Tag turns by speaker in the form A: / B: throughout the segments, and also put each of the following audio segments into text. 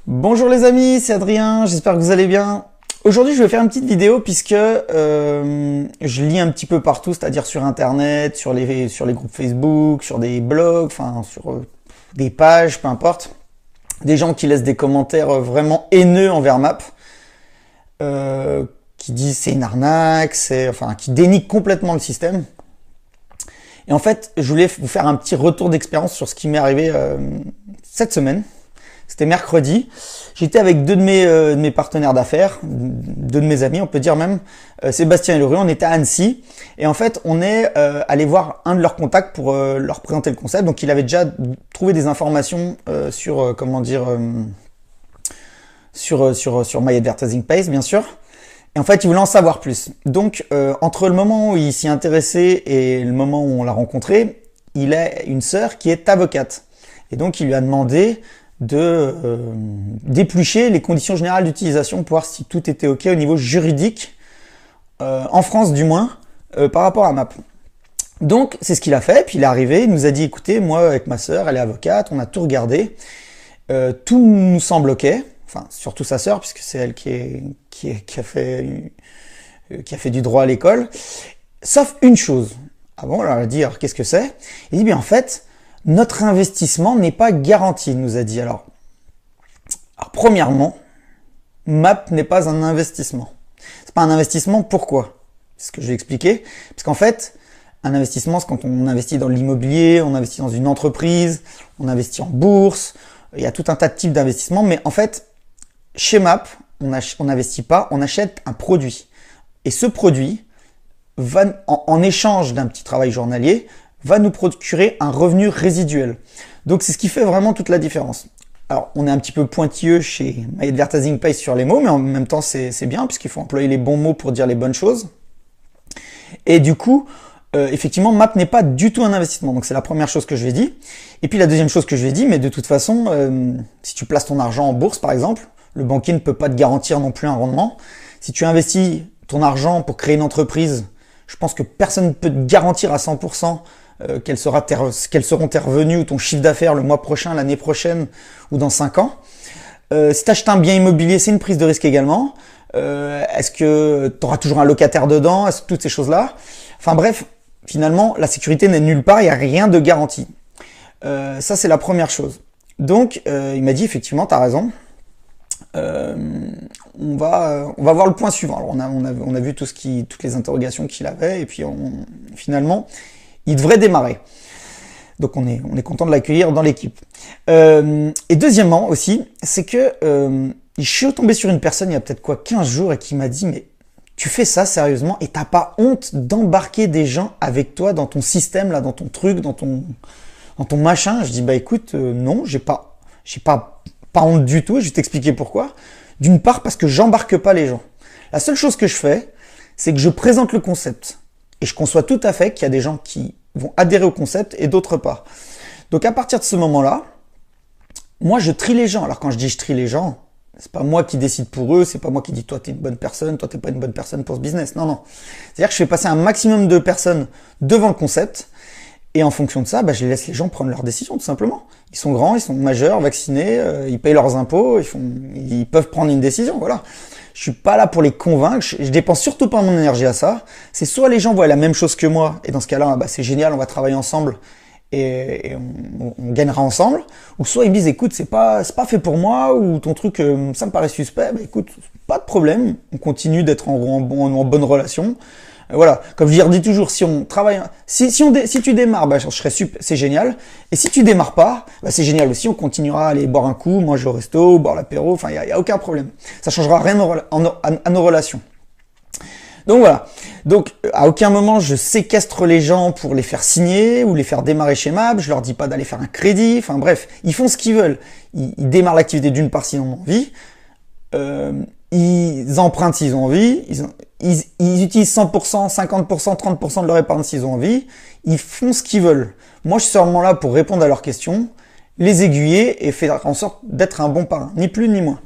A: Bonjour les amis, c'est Adrien, j'espère que vous allez bien. Aujourd'hui je vais faire une petite vidéo puisque je lis un petit peu partout, c'est-à-dire sur internet, sur les groupes Facebook, sur des blogs, enfin sur des pages, peu importe. Des gens qui laissent des commentaires vraiment haineux envers Map, qui disent c'est une arnaque, qui dénigrent complètement le système. Et en fait, je voulais vous faire un petit retour d'expérience sur ce qui m'est arrivé cette semaine. C'était mercredi. J'étais avec deux de mes partenaires d'affaires, deux de mes amis, on peut dire même, Sébastien et Laurie. On était à Annecy. Et en fait, on est allé voir un de leurs contacts pour leur présenter le concept. Donc, il avait déjà trouvé des informations sur My Advertising Pace, bien sûr. Et en fait, il voulait en savoir plus. Donc, entre le moment où il s'y intéressait et le moment où on l'a rencontré, il a une sœur qui est avocate. Et donc, il lui a demandé de d'éplucher les conditions générales d'utilisation pour voir si tout était OK au niveau juridique, en France du moins, par rapport à Map. Donc, c'est ce qu'il a fait. Puis il est arrivé, il nous a dit, écoutez, moi, avec ma sœur, elle est avocate, on a tout regardé. Tout nous semble OK. Enfin, surtout sa sœur, puisque c'est elle qui a fait du droit à l'école. Sauf une chose. Ah bon, alors elle a dit, alors qu'est-ce que c'est? Il dit, bien en fait, notre investissement n'est pas garanti, il nous a dit. Alors premièrement, Map n'est pas un investissement. C'est pas un investissement, pourquoi? C'est ce que je vais expliquer. Parce qu'en fait, un investissement, c'est quand on investit dans l'immobilier, on investit dans une entreprise, on investit en bourse, il y a tout un tas de types d'investissements, mais en fait, chez Map, on n'investit pas, on achète un produit. Et ce produit, en échange d'un petit travail journalier, va nous procurer un revenu résiduel. Donc c'est ce qui fait vraiment toute la différence. Alors on est un petit peu pointilleux chez My Advertising Pace sur les mots, mais en même temps c'est bien puisqu'il faut employer les bons mots pour dire les bonnes choses. Et du coup, effectivement, Map n'est pas du tout un investissement. Donc c'est la première chose que je vais dire. Et puis la deuxième chose que je vais dire, mais de toute façon, si tu places ton argent en bourse par exemple, le banquier ne peut pas te garantir non plus un rendement. Si tu investis ton argent pour créer une entreprise, je pense que personne ne peut te garantir à 100% quels seront tes revenus ou ton chiffre d'affaires le mois prochain, l'année prochaine ou dans 5 ans. Si tu achètes un bien immobilier, c'est une prise de risque également. Est-ce que tu auras toujours un locataire dedans? Est-ce que toutes ces choses-là? Enfin bref, finalement, la sécurité n'est nulle part, il n'y a rien de garanti. Ça, c'est la première chose. Donc, il m'a dit, effectivement, tu as raison. On va voir le point suivant. Alors, on a vu toutes les interrogations qu'il avait, et puis finalement, il devrait démarrer. Donc on est content de l'accueillir dans l'équipe. Et deuxièmement aussi, c'est que je suis tombé sur une personne il y a peut-être 15 jours et qui m'a dit, mais tu fais ça sérieusement et t'as pas honte d'embarquer des gens avec toi dans ton système, là, dans ton truc, dans ton machin? Je dis, bah écoute, non, j'ai pas honte du tout, et je vais t'expliquer pourquoi. D'une part, parce que j'embarque pas les gens. La seule chose que je fais, c'est que je présente le concept. Et je conçois tout à fait qu'il y a des gens qui vont adhérer au concept et d'autres pas. Donc à partir de ce moment-là, moi je trie les gens. Alors quand je dis je trie les gens, c'est pas moi qui décide pour eux, c'est pas moi qui dis toi t'es une bonne personne, toi t'es pas une bonne personne pour ce business. Non, non. C'est-à-dire que je fais passer un maximum de personnes devant le concept. Et en fonction de ça, je laisse les gens prendre leurs décisions, tout simplement. Ils sont grands, ils sont majeurs, vaccinés, ils payent leurs impôts, ils peuvent prendre une décision, voilà. Je suis pas là pour les convaincre, je dépense surtout pas mon énergie à ça. C'est soit les gens voient la même chose que moi, et dans ce cas-là, c'est génial, on va travailler ensemble, et on gagnera ensemble. Ou soit ils me disent, écoute, c'est pas fait pour moi, ou ton truc, ça me paraît suspect, écoute, pas de problème, on continue d'être en bonne relation. Voilà, comme je dis toujours, si on travaille, si tu démarres, je serais super, c'est génial. Et si tu démarres pas, c'est génial aussi. On continuera à aller boire un coup, manger au resto, boire l'apéro. Enfin, il y a aucun problème. Ça changera rien à nos relations. Donc voilà. Donc à aucun moment je séquestre les gens pour les faire signer ou les faire démarrer chez Map. Je leur dis pas d'aller faire un crédit. Enfin bref, ils font ce qu'ils veulent. Ils démarrent l'activité d'une part s'ils en ont envie. Ils empruntent s'ils ont envie, ils utilisent 100%, 50%, 30% de leur épargne s'ils ont envie, ils font ce qu'ils veulent. Moi, je suis seulement là pour répondre à leurs questions, les aiguiller et faire en sorte d'être un bon parrain, ni plus ni moins.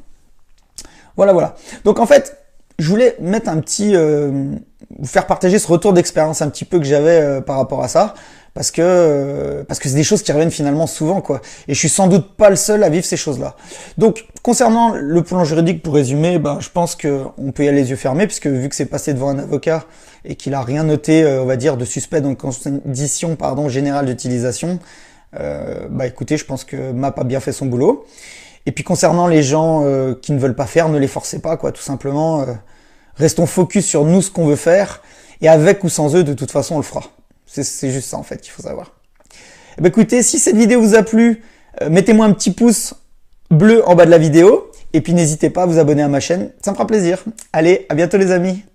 A: Voilà, voilà. Donc en fait, je voulais mettre vous faire partager ce retour d'expérience un petit peu que j'avais par rapport à ça, parce que c'est des choses qui reviennent finalement souvent, quoi. Et je suis sans doute pas le seul à vivre ces choses-là. Donc, concernant le plan juridique, pour résumer, ben, je pense que on peut y aller les yeux fermés, puisque vu que c'est passé devant un avocat et qu'il a rien noté, on va dire, de suspect dans les conditions, générales d'utilisation, bah écoutez, je pense que MAP a bien fait son boulot. Et puis concernant les gens qui ne veulent pas faire, ne les forcez pas, quoi, tout simplement. Restons focus sur nous, ce qu'on veut faire, et avec ou sans eux, de toute façon, on le fera. C'est juste ça, en fait, qu'il faut savoir. Eh bien, écoutez, si cette vidéo vous a plu, mettez-moi un petit pouce bleu en bas de la vidéo, et puis n'hésitez pas à vous abonner à ma chaîne, ça me fera plaisir. Allez, à bientôt les amis.